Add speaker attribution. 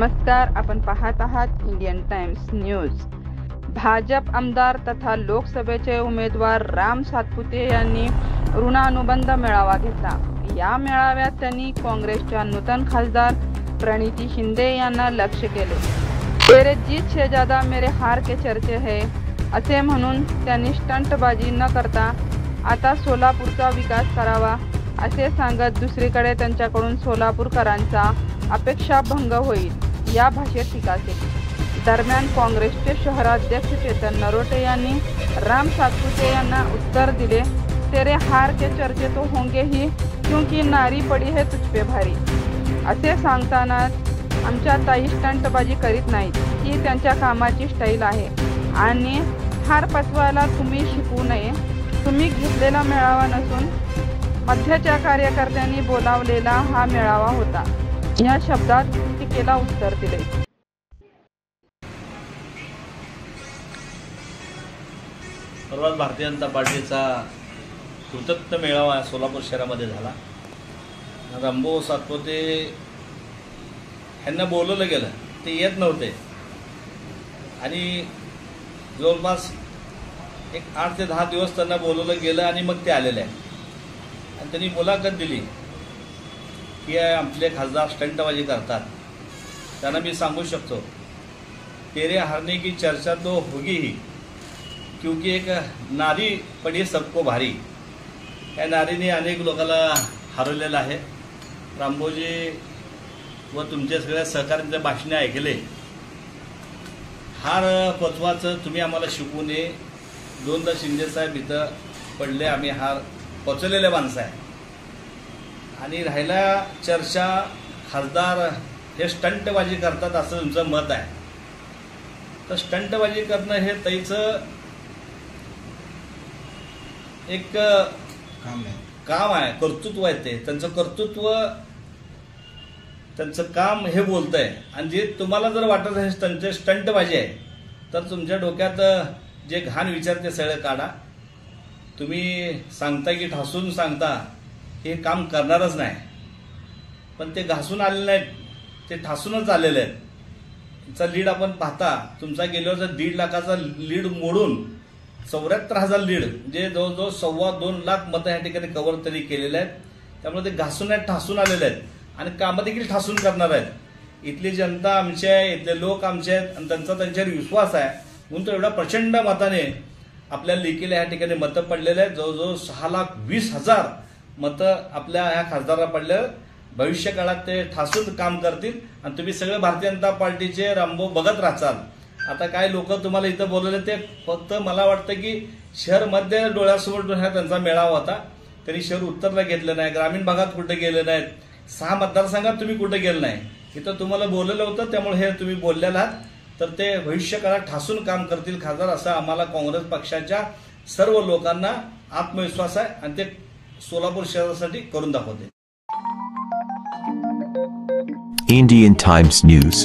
Speaker 1: नमस्कार, आपण पाहत आहात इंडियन टाइम्स न्यूज। भाजप आमदार तथा लोकसभेचे उमेदवार राम सातपुते यांनी ऋणानुबंध मेळावा घेतला। या मेळाव्यात त्यांनी काँग्रेसच्या नूतन खासदार प्रणिती शिंदे यांना लक्ष्य केले। तेरे जीत से ज्यादा मेरे हार के चर्चे है असे म्हणून त्यांनी स्टंटबाजी न करता आता सोलापूरचा विकास करावा असे सांगत दुसरीकडे त्यांच्याकडून सोलापूरकरांचा अपेक्षा भंग होईल या भाषेत टीका केली। दरम्यान काँग्रेसचे शहराध्यक्ष चेतन नरोटे यांनी राम सातपुते यांना उत्तर दिले, तेरे हार के चर्चे तो होंगे ही क्योंकि नारी पडी है तुझ पे भारी। असे सांगतानाच आमच्या ताई स्टंटबाजी करीत नाहीत, ही त्यांच्या कामाची स्टाईल आहे आणि हार पचवायला तुम्ही शिकू नये। तुम्ही घेतलेला मेळावा नसून मध्याच्या कार्यकर्त्यांनी बोलावलेला हा मेळावा होता, या शब्दात टीकेला उत्तर दिले।
Speaker 2: परवा भारतीय जनता पार्टीचा कृतज्ञ मेळावा सोलापूर शहरामध्ये झाला। रामभाऊ सातपुते यांना बोलवलं गेलं, ते येत नव्हते आणि जवळपास एक 8 ते 10 दिवस त्यांना बोलवलं गेलं आणि मग ते आलेले आहे आणि त्यांनी मुलाखत दिली की आपले खासदार स्टंटबाजी करतात। त्यांना मी सांगू शकतो, तेरे हारने की चर्चा तो होगी ही क्योंकि एक नारी पडी सबको भारी। या नारीने अनेक लोकांना हरवलेलं आहे। रामभाऊजी व तुमच्या सगळ्या सहकाऱ्यांचे भाषणे ऐकले, हार पचवाचं तुम्ही आम्हाला शिकवू नये। 2दा शिंदेसाहेब इथं पडले, आम्ही हार पचवलेले माणसं आहे आणि राहिला चर्चा खासदार हे स्टंटबाजी करतात असं तुमचं मत आहे। तर स्टंटबाजी करणं हे ताईचं एक काम आहे, कर्तृत्व आहे। ते त्यांचं कर्तृत्व, त्यांचं काम हे बोलतंय आणि जे तुम्हाला जर वाटत आहे त्यांचे स्टंटबाजी आहे तर तुमच्या डोक्यात जे घाण विचार ते सगळे काढा। तुम्ही सांगता की ठासून सांगता हे काम करणारच नाही, पण ते घासून आलेले नाहीत, ते ठासूनच आलेले आहेत। त्यांचा लीड आपण पाहता, तुमचा गेल्यावर 1.5 लाखाचा लीड मोडून 74,000 लीड म्हणजे जवळजवळ 2.25 लाख मतं या ठिकाणी कव्हर तरी केलेले आहेत। त्यामुळे ते घासून आहेत, ठासून आलेले आहेत आणि कामं देखील ठासून करणार आहेत। इथली जनता आमची आहे, इथले लोक आमचे आहेत आणि त्यांचा त्यांच्यावर विश्वास आहे म्हणून तो एवढा प्रचंड मताने आपल्या लेकीला या ठिकाणी मतं पडलेले आहेत। जवळजवळ 6,20,000 मतं आपल्या ह्या खासदाराला पडले। भविष्य काळात ते ठासून काम करतील आणि तुम्ही सगळे भारतीय जनता पार्टीचे रामभाऊ बघत राहाल। आता काय लोक तुम्हाला इथं बोलवले ते फक्त मला वाटतं की शहर मध्ये डोळ्यासमोर हा त्यांचा मेळावा होता। त्यांनी शहर उत्तरला घेतलं नाही, ग्रामीण भागात कुठे गेले नाहीत, 6 मतदारसंघात तुम्ही कुठे गेले नाही, इथं तुम्हाला बोलवलं होतं। त्यामुळे हे तुम्ही बोललेला आहात तर ते भविष्य काळात ठासून काम करतील खासदार, असं आम्हाला काँग्रेस पक्षाच्या सर्व लोकांना आत्मविश्वास आहे आणि ते सोलापूर शहरासाठी करून दाखवते।
Speaker 3: Indian Times News।